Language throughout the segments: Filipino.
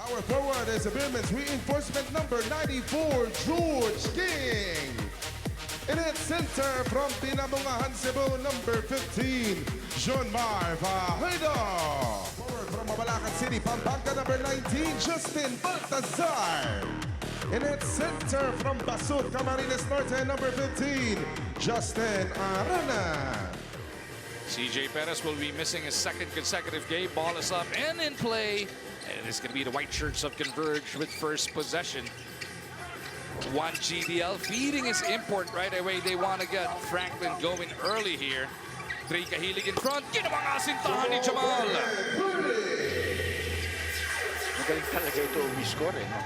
Power forward is Spearman's reinforcement number 94, George King. In its center from Binabungahan, Cebu, number 15, John Mar Fajeda. Forward from Mabalacan City, Pampanga, number 19, Justin Baltazar. In its center from Basut, Camarines Norte, number 15, Justin Arana. CJ Perez will be missing his second consecutive game. Ball is up and in play. And it's going to be the white shirts of Converge with first possession. One GDL feeding his import right away. They want to get Franklin going early here. Three Kahilig in front. Ginawang asintahan ni Jamal. Magaling talaga ito umiscore, eh, no?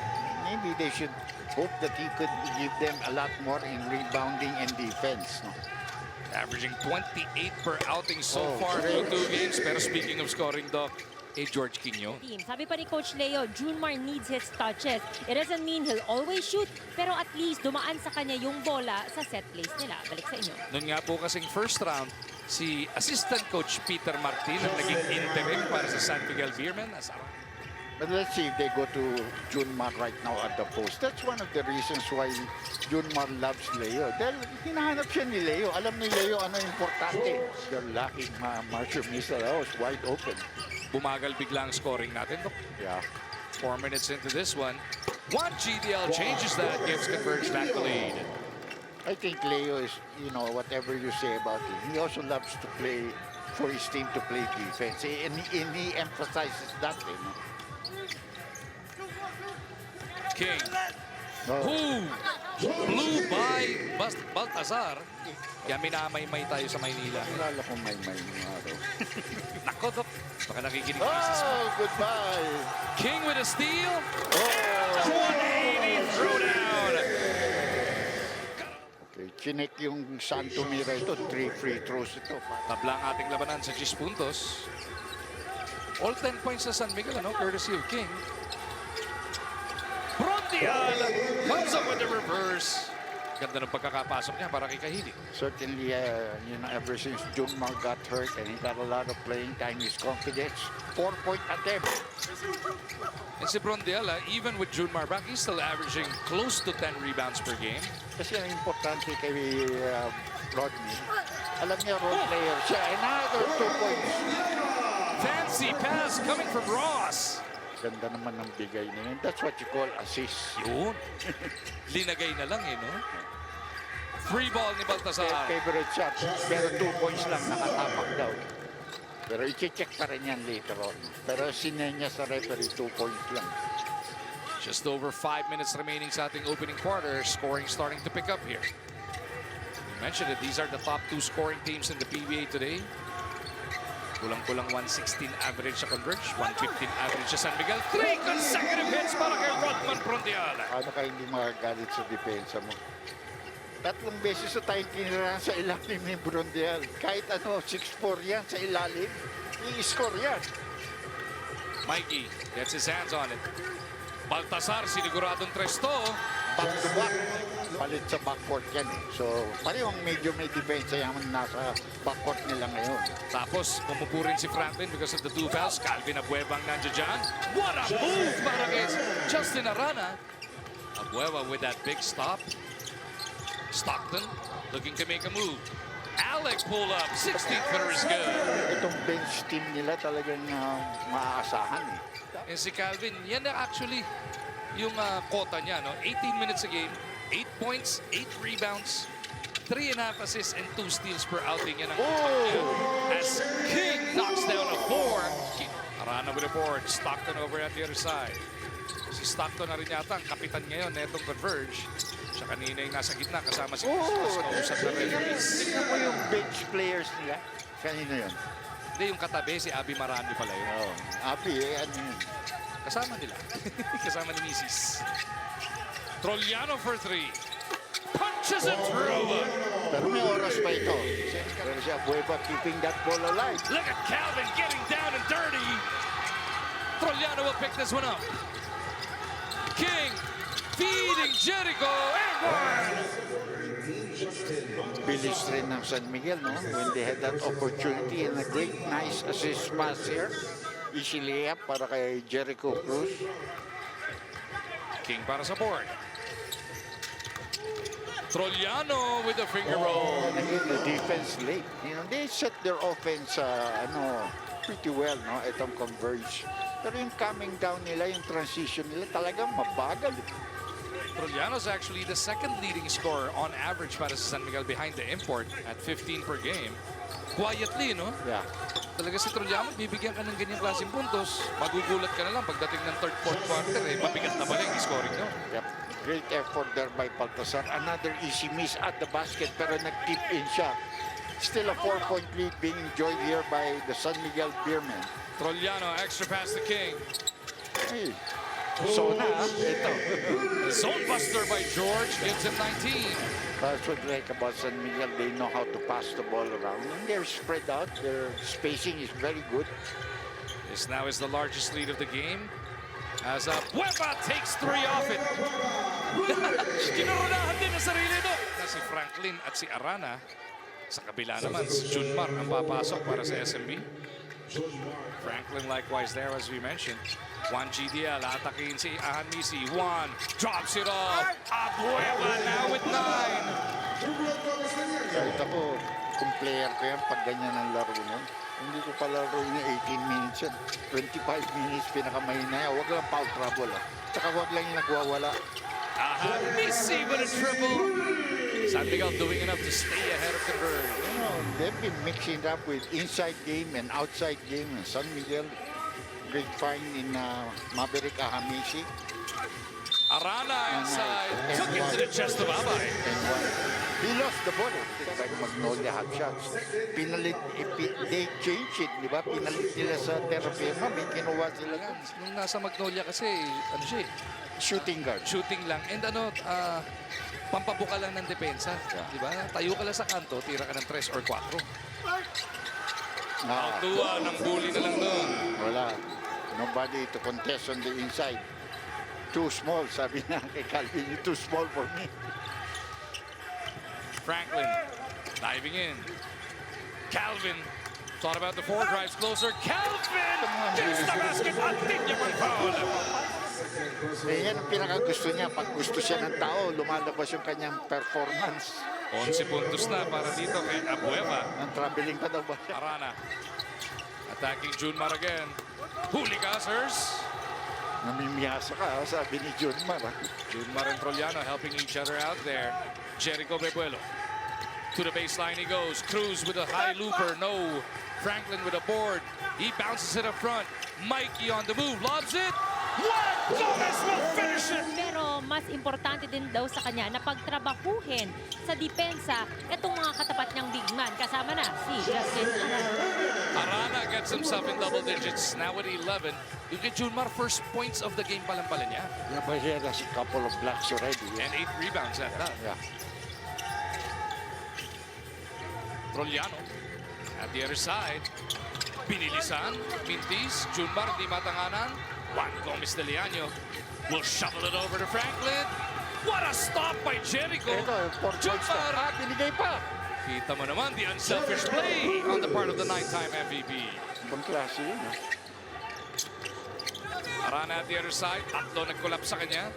Maybe they should hope that he could give them a lot more in rebounding and defense, no? Averaging 28 per outing so Oh, far great. through 2 games. Pero speaking of scoring, Doc, George Quino. Team. Sabi pa ni Coach Leo, Junmar needs his touches. It doesn't mean he'll always shoot, pero at least dumaan sa kanya yung bola sa set plays nila. Balik sa inyo. Noon nga po kasing first round, si Assistant Coach Peter Martin ang naging interim para sa San Miguel Beermen. But let's see if they go to Junmar right now at the post. That's one of the reasons why Junmar loves Leo. Dahil hinahanap siya ni Leo. Alam ni Leo ano importante. They're lacking Marshall Misa. That was wide open. Bumagal bigla ang scoring natin, Doc. Yeah. 4 minutes into this one. One GDL changes that, gives Converge back the lead. I think Leo is, you know, whatever you say about him, he also loves to play for his team to play defense. And he emphasizes that, you know. King, No. who blew by Baltazar. Kaya minamay-may tayo sa Maynila. Alala ko may mga araw. Nako, Doc. Baka nakikinig ka sa Oh, goodbye. King with a steal. Oh. 180 throwdown. Okay, chinek yung Santo Mira ito. 3 free throws ito. Tabla ang ating labanan sa 10 puntos. All 10 points sa San Miguel, ano? Courtesy of King. Brondial comes up with the reverse. Ganda ng pagkakapasok niya para kay Kahili. Certainly, you know, ever since Junmar got hurt and he got a lot of playing time, his confidence, 4-point attempt. And si Brondial, even with Junmar back, he's still averaging close to 10 rebounds per game. Kasi ang importante kay Rodney, alam niya role player siya. Another 2 points. Fancy pass coming from Ross. Ganda naman ng bigay na yun. That's what you call assist. Yun. Linagay na lang eh, no? Free ball ni Baltazar. Favorite shot. Pero 2 points lang nakatapak daw. Pero i-check pa rin yan later on. Pero sinenya sa referee 2 points lang. Just over 5 minutes remaining sa ating opening quarter. Scoring starting to pick up here. We mentioned it, these are the top 2 scoring teams in the PBA today. Kulang-kulang 116 average sa Converge, 115 average sa San Miguel. 3 consecutive hits para kay Rodman Brondial. Ano ka hindi magagalit sa depensa mo? 3 beses na tayong tinirahan sa ilalim ni Brondial. Kahit ano, 6'4 yan sa ilalim, i-score yan. Mikey gets his hands on it. Baltazar, siniguradong tres to. Back to back. Palit sa backcourt yan eh. So, parehong medyo may depensa yung nasa backcourt nila ngayon. Tapos, pumupo rin si Franklin because of the 2 fouls. Calvin Abueva ang nandiyan dyan. What a move para kay Justin Arana. Abueva with that big stop. Stockton looking to make a move. Alec pull up. 16th footer is good. Itong bench team nila talagang maaasahan eh. And si Calvin, yan na actually yung quota niya. No? 18 minutes a game, 8 points, 8 rebounds, 3.5 assists, and 2 steals per outing. Yan ang quota niya. As King knocks down a 4. Arana with a board. Stockton over at the other side. Si Stockton na rin yata ang kapitan ngayon na itong Converge. Siya kanina yung nasa gitna kasama si Costas. Kausap na referees. Tignan mo yung bench players nila. Kanino yun? Hindi, yung katabi, si Abby Marami pala yun. Oh, Abi, ano yun? Kasama nila. Kasama ni Mrs. Troliano for 3. Punches it through. Pero may oras pa ito. Pero si Abueva keeping that ball alive. Look at Calvin getting down and dirty. Troliano will pick this one up. King feeding Jericho and one. Bilis rin ng San Miguel, no? When they had that opportunity and a great, nice assist pass here. Easy layup para kay Jericho Cruz. King para sa board. Trollano with the finger roll. And again, the defense late. You know, they set their offense pretty well, no? Itong converge. Pero yung coming down nila, yung transition nila, talagang mabagal. Trollano's actually the second leading scorer on average para sa San Miguel behind the import at 15 per game. Quietly, no? Yeah. Talaga si Trollano, bibigyan ka ng ganyang klaseng puntos. Magugulat ka na lang pagdating ng third, fourth quarter, mabigat na balik yung scoring nyo. Yep. Great effort there by Baltasar. Another easy miss at the basket, pero nag-tip in siya. Still a 4-point lead being enjoyed here by the San Miguel Beermen. Trollano, extra pass to King. Hey. So na, ito. Zone buster by George gives him 19. That's what I like about San Miguel. They know how to pass the ball around. And they're spread out. Their spacing is very good. This now is the largest lead of the game. As Bueva takes 3 off it. Kinurunahan din ang sarili doon. Na si Franklin at si Arana. Sa kabila naman, si Junmar ang papasok para sa SMB. Franklin likewise there as we mentioned. Juan GDL atakin si Ahanisi. Juan drops it off. Bueva now with 9. Kahit ako, kung player ko yan, pag ganyan ang laro nun, hindi ko pala laro niya 18 minutes yan. 25 minutes pinakamahina yan. Huwag lang foul trouble. Tsaka huwag lang yung nagwawala. Ahanisi with a triple. San Miguel doing enough to stay ahead of Converge. They've been mixing it up with inside game and outside game. San Miguel, great find in Maverick Ahamisi. Arana inside. Took it to the chest of Abay. And he lost the ball. Like Magnolia hot shots. Pinalit, they changed it, di ba? Pinalit nila sa Terrapema. May kinuha sila nga. Nung nasa Magnolia kasi, ano siya eh, Shooting guard. shooting lang. And pampabuka lang ng depensa. Di ba? Tayo ka lang sa kanto, tira ka ng 3 or 4. Tuwa ng bully na lang doon. Wala. Nobody to contest on the inside. Too small, sabi na kay Calvin. You're too small for me. Franklin diving in. Calvin thought about the 4 drives closer. Calvin hits the basket. Antigua for foul. Eh, yan ang pinakagusto niya. Pag gusto siya ng tao, lumalabas yung kanyang performance. 11 puntos na para dito kay Abueva. Ang traveling pa daw ba siya? Arana attacking Junmar again. Huli Gassers. Namimiyasa ka, sabi ni Junmar. Junmar and Trollano helping each other out there. Jericho Bebuelo. To the baseline he goes. Cruz with a high looper. No. Franklin with a board. He bounces it up front. Mikey on the move. Lobs it. Juan Gomez will finish it. Pero mas importante din daw sa kanya na pagtrabahuhin sa depensa itong mga katapat niyang big man. Kasama na si Justin Arana. Arana gets himself in double digits. Now with 11. Yung kay Junmar, first points of the game pa lang pala niya. Yeah, but he has a couple of blocks already. And 8 rebounds at that. Yeah. Trollano at the other side. Pinilisan. Mintis. Junmar di matanganan. Juan Gomez de Leaño will shovel it over to Franklin. What a stop by Jericho. Ito, 4 points na. Junmar. Binigay pa. Kita mo naman the unselfish play on the part of the 9-time MVP. Ibang klase yun. Arana at the other side. Tatlo nag-collapse sa kanya.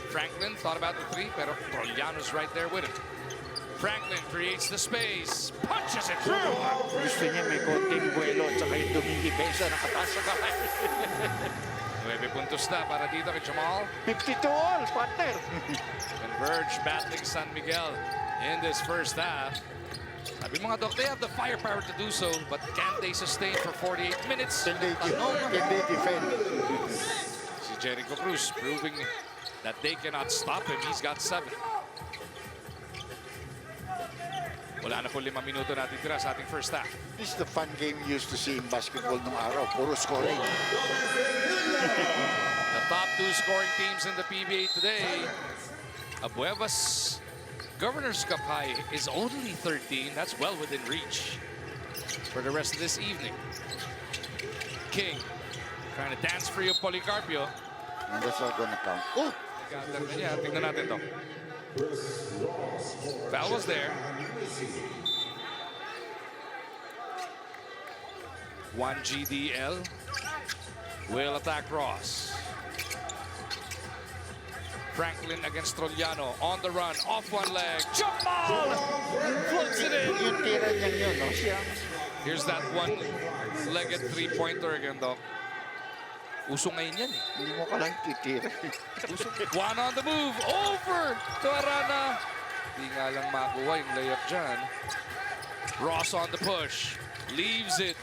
Franklin thought about the 3 pero Trollano's right there with him. Franklin creates the space. Punches it through. Gusto niya may konting buwelo at saka yung dumingipesa nakataas sa kamay. 9 puntos na para dito kay Jamal. 52 all, partner. Converge battling San Miguel in this first half. Sabi mga dok, they have the firepower to do so, but can't they sustain for 48 minutes? Can they defend? Si Jericho Cruz proving that they cannot stop him. He's got 7. Wala na po 5 minuto natin tira sa ating first half. This is the fun game you used to see in basketball nung araw. Puro scoring. The top 2 scoring teams in the PBA today. Abueva's Governor's Cup high is only 13. That's well within reach for the rest of this evening. King trying to dance free of Policarpio. And that's not gonna count. Oh! Tingnan natin to. Foul was there. One GDL will attack Ross. Franklin against Trollano on the run, off one leg, jump ball, floats it in. Yung tira niya yun, no? Siya. Here's that one-legged three-pointer again, Doc. Uso ngayon yan eh. Hindi mo ka lang titira. One on the move, over to Arana. Di nga lang makuha yung layup dyan. Ross on the push, leaves it.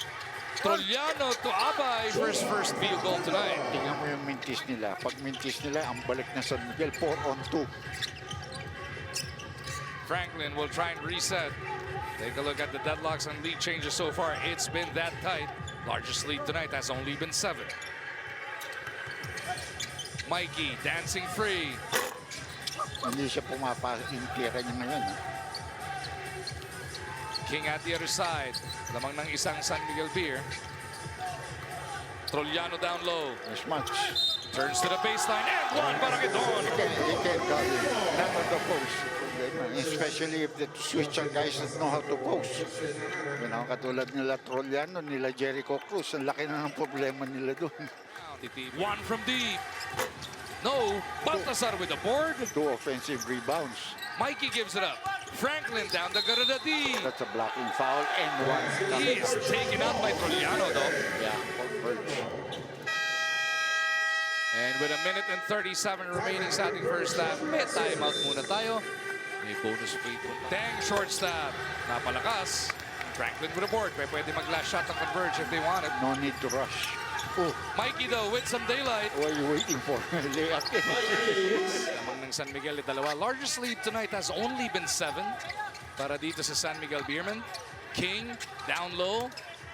Trollano to Abay for his first field goal tonight. Tingnan mo yung mintis nila. Pag mintis nila, ang balik na San Miguel, 4-on-2. Franklin will try and reset. Take a look at the deadlocks and lead changes so far. It's been that tight. Largest lead tonight has only been 7. Mikey dancing free. Hindi siya pumapasok yung tira niya ngayon. Ha? King at the other side. Lamang ng isang San Miguel beer. Trollano down low. As much. Turns to the baseline and one Barangidon. He can't go none of the post. Especially if the switcher guys that know how to post. You know, katulad nila Trollano, nila Jericho Cruz. Ang laki na ng problema nila doon. One from deep. No, Baltasar with the board. 2 offensive rebounds. Mikey gives it up. Franklin down the Garadati. That's a blocking foul and one. He is taken out by Trollano though. Yeah, converge. And with 1:37 remaining sa ating first half, may timeout muna tayo. May bonus free throw. Dang short stab. Napalakas. Franklin with the board. Pwede mag-last shot and converge if they want it. No need to rush. Oh, Mikey though with some daylight. what are you waiting for? Layup. Lamang ng San Miguel dalawa. Largest lead tonight has only been 7 para dito sa San Miguel Beerman. King down low.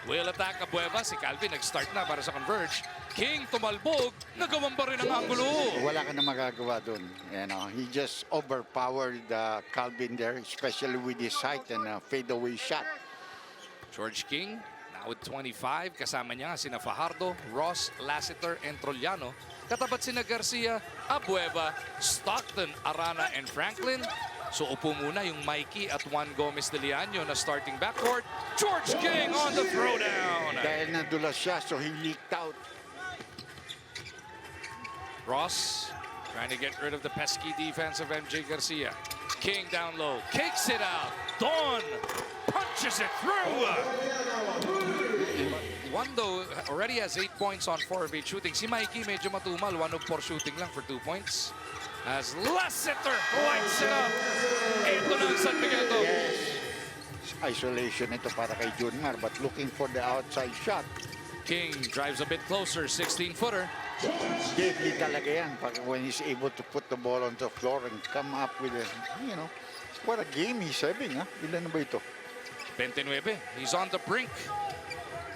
Will attack Abueva. Si Calvin nag-start na para sa converge. King tumalbog. Nagawamba rin ang angulo. Wala ka na magagawa doon. You know, he just overpowered Calvin there, especially with his height and fadeaway shot. George King now with 25. Kasama niya sina Fajardo, Ross, Lassiter, and Trollano. Katapat sina Garcia, Abueva, Stockton, Arana, and Franklin. So upo muna yung Mikey at Juan Gomez de Leaño na starting backcourt. George King on the throwdown. Dahil nadulas siya, so he leaked out. Ross trying to get rid of the pesky defense of MJ Garcia. King down low, kicks it out. Don punches it through. One though already has 8 points on 4 of 8 shooting. Si Mikey medyo matumal, 1 of 4 shooting lang for 2 points. As Lassiter lights it up. Ito na ang San Miguel to. Yes. Isolation ito para kay Junmar, but looking for the outside shot. King drives a bit closer, 16-footer. Deadly talaga yan when he's able to put the ball on the floor and come up with a, you know, what a game he's having, ha? Ilan na ba ito? 29. He's on the brink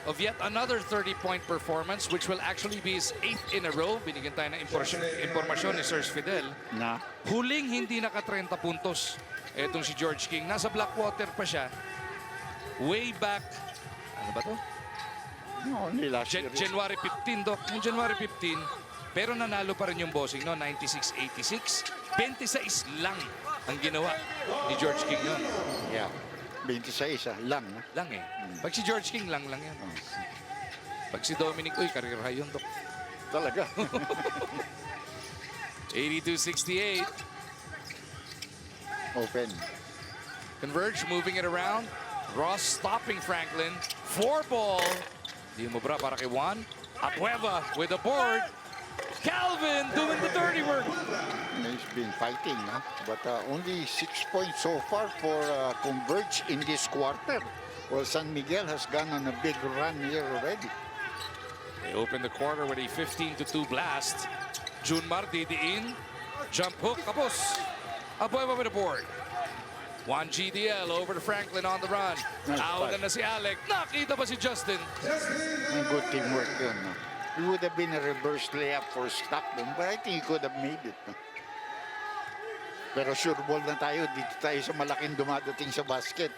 of yet another 30-point performance, which will actually be his 8th in a row. Binigyan tayo ng impormasyon ni Sir Fidel. Na? Huling hindi naka-30 puntos. Etong si George King. Nasa Blackwater pa siya. Way back, ano ba to? No, only last year. January 15, Doc. Yung January 15, pero nanalo pa rin yung bossing, no? 96-86. 26 lang ang ginawa ni George King noon. Yeah. 26 lang. Ha? Lang eh. Pag si George King, lang yan. Pag si Dominic, uy, career high yun, Doc. Talaga. 82-68. Open. Converge, moving it around. Ross stopping Franklin. 4-ball. Di mo bra para kay Juan. Abueva with the board. Calvin doing the dirty work. He's been fighting, huh? But only 6 points so far for Converge in this quarter. Well, San Miguel has gone on a big run here already. They open the quarter with a 15-2 blast. Junmar didiin. Jump hook, kapos. Abueva with the board. Juan GDL over to Franklin on the run. Nice Out pass. na si Alec. Nakita ba si Justin? May good teamwork yun. No? It would have been a reverse layup for Stockton, but I think he could have made it. No? Pero sure ball na tayo. Dito tayo sa malaking dumadating sa basket.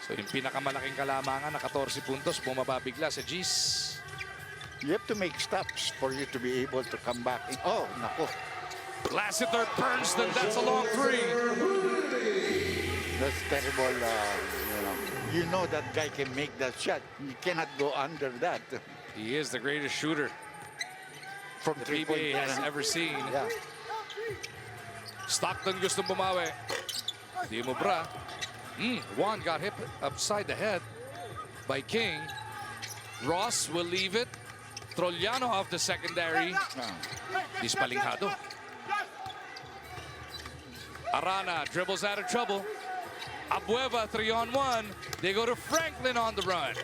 So yung pinakamalaking kalamangan na 14 puntos, bumaba bigla sa G's. You have to make stops for you to be able to come back. Oh, nako. Lassiter burns them. That's a long 3. That's terrible, you know, you know that guy can make that shot. You cannot go under that. He is the greatest shooter From the 3-point PBA has line. ever seen. Yeah. Stockton gustong bumawi. Di mo bra. Juan got hit upside the head by King. Ross will leave it. Trollano off the secondary. Dispalinghado. Arana dribbles out of trouble. Abueva 3-on-1. They go to Franklin on the run.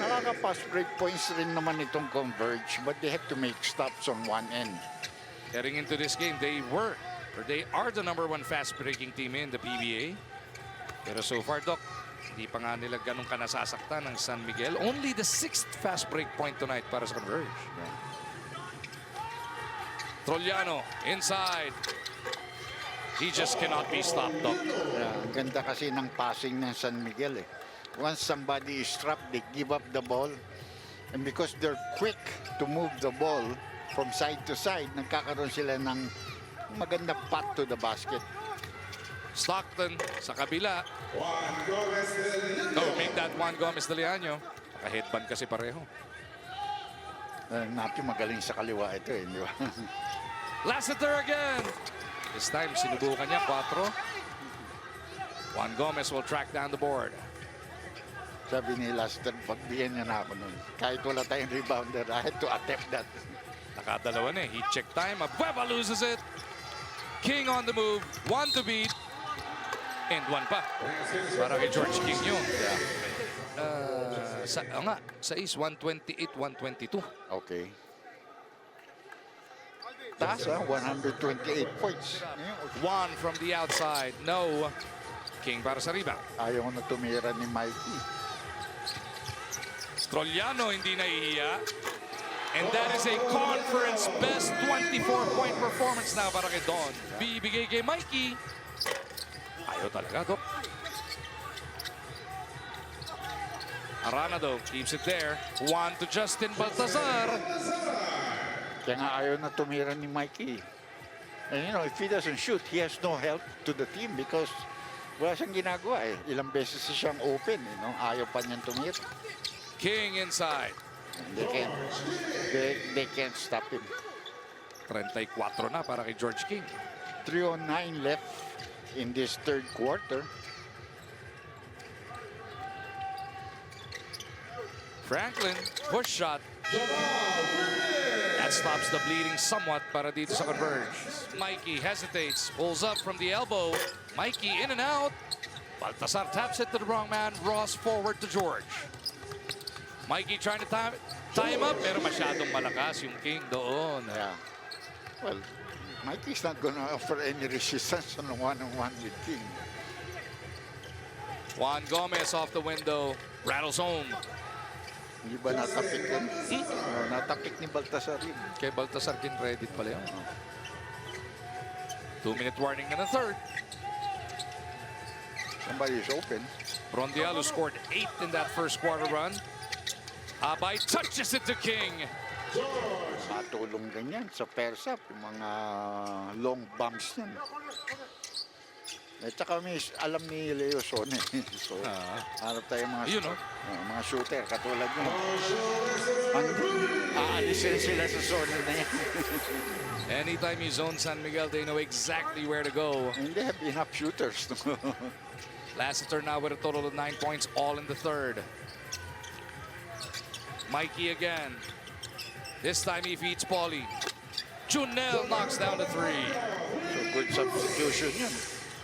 Nakaka-pass break points rin naman itong Converge, but they have to make stops on one end. Heading into this game, they are the #1 fast breaking team in the PBA. Pero so far, Doc, hindi pa nga nila ganun ka nasasaktan ng San Miguel. Only the 6th fast break point tonight para sa Converge. Trollano inside. He just cannot be stopped, Doc. Yeah, ang ganda kasi ng passing ng San Miguel eh. Once somebody is trapped, they give up the ball. And because they're quick to move the ball from side to side, nagkakaroon sila ng maganda path to the basket. Stockton sa kabila. No, make that Juan Gomez de Leaño. Naka-headband kasi pareho. Napi magaling sa kaliwa ito eh, di ba? Lassiter again. This time, sinubukan niya. 4. Juan Gomez will track down the board. Sabi ni Laster, pagbigyan niya na ako nun. Kahit wala tayong rebounder, I had to attempt that. Nakadalawa na eh. Heat check time. Abueva loses it. King on the move. 1 to beat. And 1 pa. Para kay George King yun. Sa East, 128-122. Okay. Taas 128 points. 1 from the outside. No. King para sa rebound. Ayaw na tumira ni Mikey. Trollano hindi nahihiya. And that is a conference best 24-point performance na para kay Don. Bibigay kay Mikey. Ayaw talaga, Dok. Arana, though, keeps it there. 1 to Justin Baltazar. Kaya nga ayaw na tumira ni Mikey. And you know, if he doesn't shoot, he has no help to the team because wala siyang ginagawa eh. Ilang beses siyang open, you know? Ayaw pa niyang tumira. King inside. They can't stop him. 34 na para kay George King. 3:09 left in this third quarter. Franklin, push shot. That stops the bleeding somewhat para dito sa Converge. Mikey hesitates, pulls up from the elbow. Mikey in and out. Baltasar taps it to the wrong man. Ross forward to George. Mikey trying to tie him up, pero masyadong malakas yung King doon. Yeah. Well, Mikey's not gonna offer any resistance on a one-on-one with King. Juan Gomez off the window, rattles home. Hindi ba natapik yun? Natapik ni Baltasar yun. Kay Baltasar kin credit pala yun. 2-minute warning in the third. Somebody is open. Rondial, who scored 8 in that first quarter run. Abay touches it to King. Matulong ganyan sa Persap, yung mga long bumps niyan. At saka alam ni Leo Sone. So, harap tayo mga, You know. Mga shooter, katulad nyo. Aalisin sila sa Sone na yan. Anytime you zone San Miguel, they know exactly where to go. And they have enough shooters. Lassiter now with a total of 9 points, all in the third. Mikey again. This time he feeds Paulie. Junel knocks down the 3. So good substitution yun.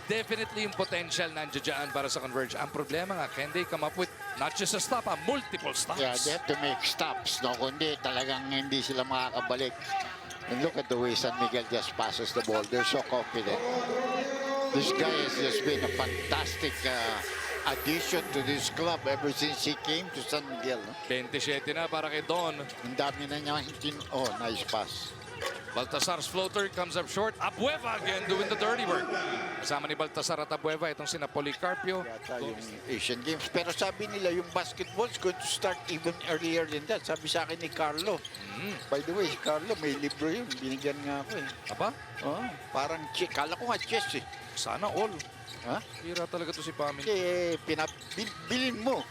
Definitely yung potential nandiyan dyan para sa Converge. Ang problema nga, can they come up with not just a stop, multiple stops? Yeah, they have to make stops. No? Kundi talagang hindi sila makakabalik. And look at the way San Miguel just passes the ball. They're so confident. This guy has just been a fantastic addition to this club ever since he came to San Miguel. No? 27 na para kay Don. Ang dami na niya. Oh, nice pass. Baltasar's floater comes up short. Abueva again doing the dirty work. Kasama ni Baltasar at Abueva itong sina Policarpio. Yata yung Asian Games. Pero sabi nila yung basketball is going to start even earlier than that. Sabi sa akin ni Carlo. By the way, si Carlo may libro yun. Binigyan nga ako eh. Aba? Oh, parang kala ko nga chess eh. Sana all. Ha? Bira talaga to si Pamin. Kasi bilin mo.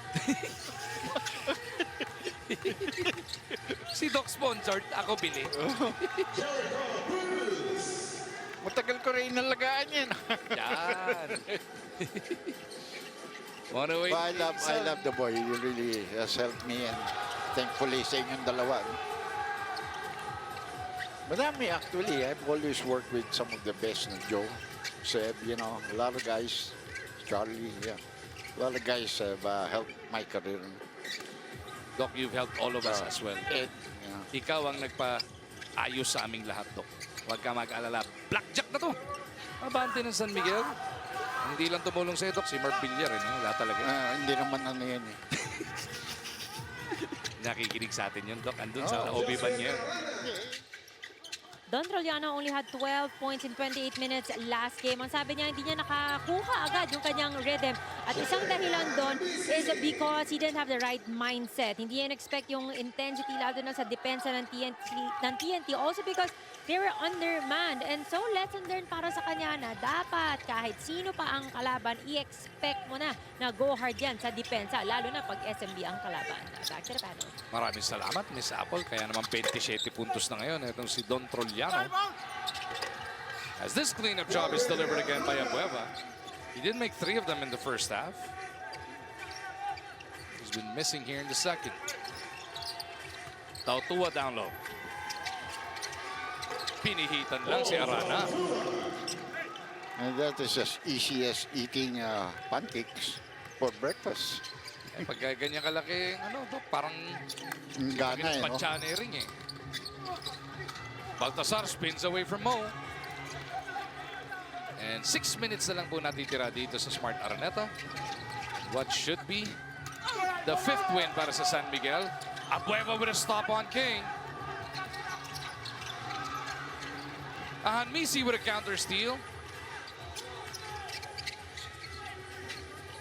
Si Doc sponsored, ako bili. Matagal ko rin nalagaan yan. Yan. Wanna wait? I love the boy. He really has helped me and thankfully sa inyong dalawa. No? Madami actually. I've always worked with some of the best. No? Joe, Seb, you know, a lot of guys. Charlie, yeah. A lot of guys have helped my career. Doc, you've helped all of us as well. Ed, you know. Ikaw ang nagpa-ayos sa aming lahat, Doc. Huwag ka mag-alala. Blackjack na to. Abante ng San Miguel. Hindi lang tumulong sa'yo, Doc. Si Mark Villar, wala talaga. Hindi naman ano yan eh. Nakikinig sa atin yun, Doc. Andun sa OB ban niya. Don Troliano only had 12 points in 28 minutes last game. Ang sabi niya, hindi niya nakakuha agad yung kanyang rhythm. At isang dahilan doon is because he didn't have the right mindset. Hindi niya expect yung intensity lalo na sa depensa ng TNT. Also because they were undermanned. And so lesson learned para sa kanya na dapat kahit sino pa ang kalaban, i-expect mo na go hard yan sa depensa. Lalo na pag SMB ang kalaban. Back to the panel. Maraming salamat, Miss Apple. Kaya naman 27 puntos na ngayon. Itong si Don Troliano. As this cleanup job is delivered again by Abueva. He did make 3 of them in the first half. He's been missing here in the second. Tautua down low. Pinihitan lang si Arana. And that is as easy as eating pancakes for breakfast. Pag ganyan kalaki, Doc, parang Gana eh, no? panchanering eh. Baltasar spins away from Mo. And 6 minutes na lang po natitira dito sa Smart Araneta. What should be the 5th win para sa San Miguel. Abueva with a stop on King. Ahanmisi with a counter steal.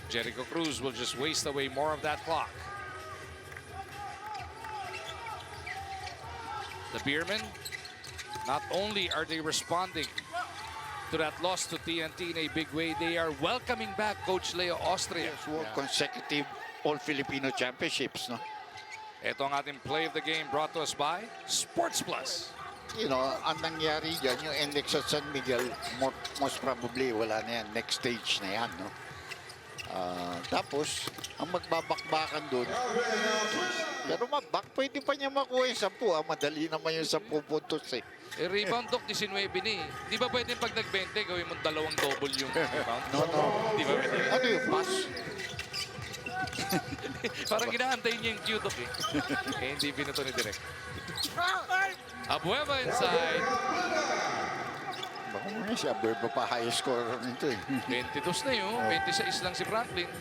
Jericho Cruz will just waste away more of that clock. The Beermen, not only are they responding to that loss to TNT in a big way, they are welcoming back Coach Leo Austria. Consecutive All-Filipino Championships, no? Ito ang ating play of the game brought to us by Sports Plus. You know, ang nangyari dyan, yung NLEX at San Miguel, most probably wala na yan. Next stage na yan, no? Tapos, ang magbabakbakan doon. Pero pwede pa niya makuha yung 10. Madali naman yung 10 puntos eh. Rebound, Doc, 19 ni. Di ba pwede pag nag-20, gawin mo 2 double yung rebound? No. Di ba pwede? Ano yung pass? Parang ginaantay niya yung cue, Doc eh. Hindi binato ni Direk. Abueva inside. Baka mga siya, Abueva pa highest scorer nito eh. 22 na yun. 26 lang si Franklin.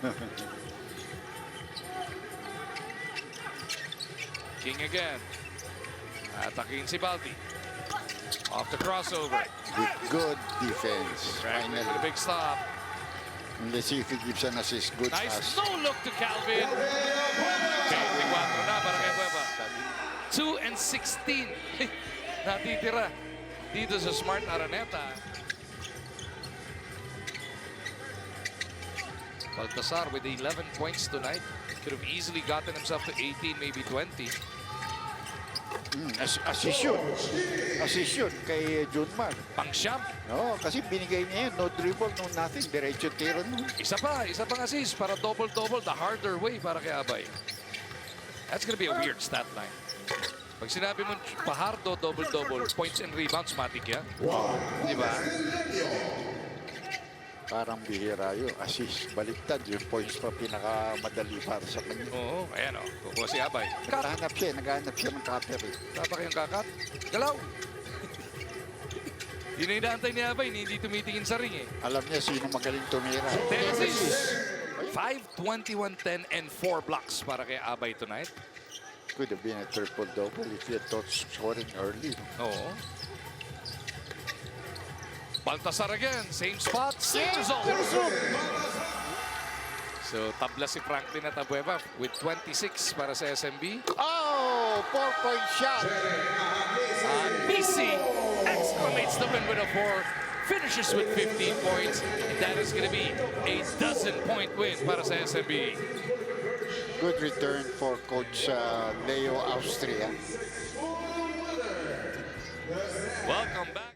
King again. Atakin si Balti. Off the crossover. Good defense. Franklin with a Finally. big stop. And let's see if he gives an assist. Good Nice pass. no look to Calvin. 24 na para kay Abueva. 2 and 16. Natitira dito sa Smart Araneta. Baltasar with 11 points tonight. Could have easily gotten himself to 18, maybe 20. Assist yun. Assist yun kay Junmar. Pang-siyam. No, kasi binigay niya yun. No dribble, no nothing. Diretso tira nun. Isa pang assist para double-double the harder way para kay Abay. That's gonna be a weird stat line. Pag sinabi mo pahardo, double-double, points and rebounds, matik yan. Di ba? Parang bihira yun. Assist. Baliktad. Yung points pa pinakamadali para sa kanya. Oo, ayan o. Kukuha si Abay. Cut. Naghahanap siya ng cutter eh. Tapa kayong kakat. Galaw. Yun ang inaantay ni Abay, hindi tumitingin sa ring eh. Alam niya sino magaling tumira. 10 assists. 5, 21, 10, and 4 blocks para kay Abay tonight. Could have been a triple-double if he had thought scoring early. Oo. Baltasar again, same spot, same result. So, tabla si Franklin at Abueva with 26 para sa SMB. Oh! 4-point shot! Misi exclamates the win with a finishes with 15 points. And that is going to be a dozen-point win para sa SMB. Good return for Coach Leo Austria. Welcome back.